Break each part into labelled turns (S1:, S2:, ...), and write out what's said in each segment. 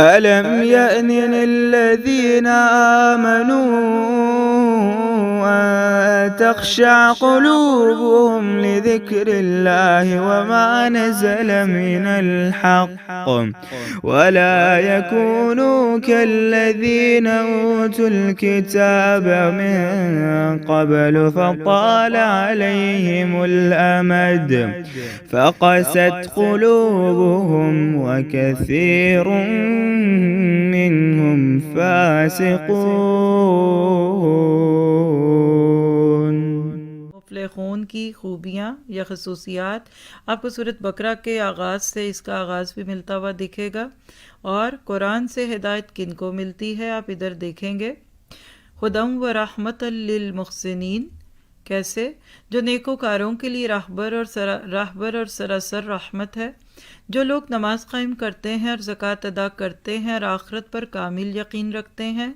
S1: ألم يأن للذين آمنوا أن تخشع قلوبهم لذكر الله وما نزل من الحق ولا يكونوا كالذين أوتوا الكتاب من قبل فطال عليهم الأمد فقست قلوبهم وكثير منهم فاسقون۔
S2: مفلحون کی خوبیاں یا خصوصیات آپ کو سورۃ بقرہ کے آغاز سے اس کا آغاز بھی ملتا ہوا دکھے گا، اور قرآن سے ہدایت کن کو ملتی ہے آپ ادھر دیکھیں گے۔ ہدی و رحمت للمحسنین، کیسے؟ جو نیکوکاروں کے لیے راہبر اور سراسر رحمت ہے۔ جو لوگ نماز قائم کرتے ہیں اور زکوٰۃ ادا کرتے ہیں اور آخرت پر کامل یقین رکھتے ہیں،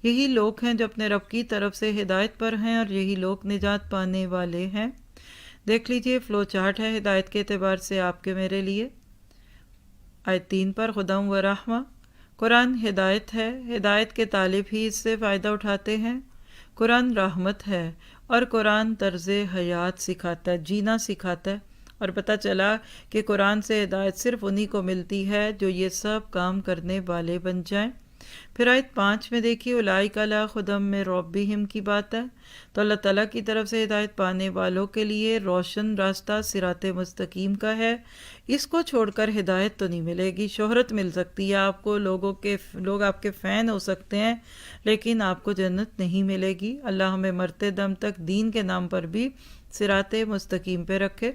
S2: یہی لوگ ہیں جو اپنے رب کی طرف سے ہدایت پر ہیں، اور یہی لوگ نجات پانے والے ہیں۔ دیکھ لیجئے فلو چارٹ ہے ہدایت کے اعتبار سے آپ کے میرے لیے۔ آیت 3 پر ہدی و رحمہ، قرآن ہدایت ہے، ہدایت کے طالب ہی اس سے فائدہ اٹھاتے ہیں۔ قرآن رحمت ہے، اور قرآن طرز حیات سکھاتا ہے، جینا سکھاتا ہے، اور پتہ چلا کہ قرآن سے ہدایت صرف انہی کو ملتی ہے جو یہ سب کام کرنے والے بن جائیں۔ پھر آیت 5 میں دیکھیے اولئک علی ھدی من ربہم کی بات ہے، تو اللہ تعالیٰ کی طرف سے ہدایت پانے والوں کے لیے روشن راستہ صراط مستقیم کا ہے۔ اس کو چھوڑ کر ہدایت تو نہیں ملے گی۔ شہرت مل سکتی ہے آپ کو، لوگ آپ کے فین ہو سکتے ہیں، لیکن آپ کو جنت نہیں ملے گی۔ اللہ ہمیں مرتے دم تک دین کے نام پر بھی صراط مستقیم پہ رکھے۔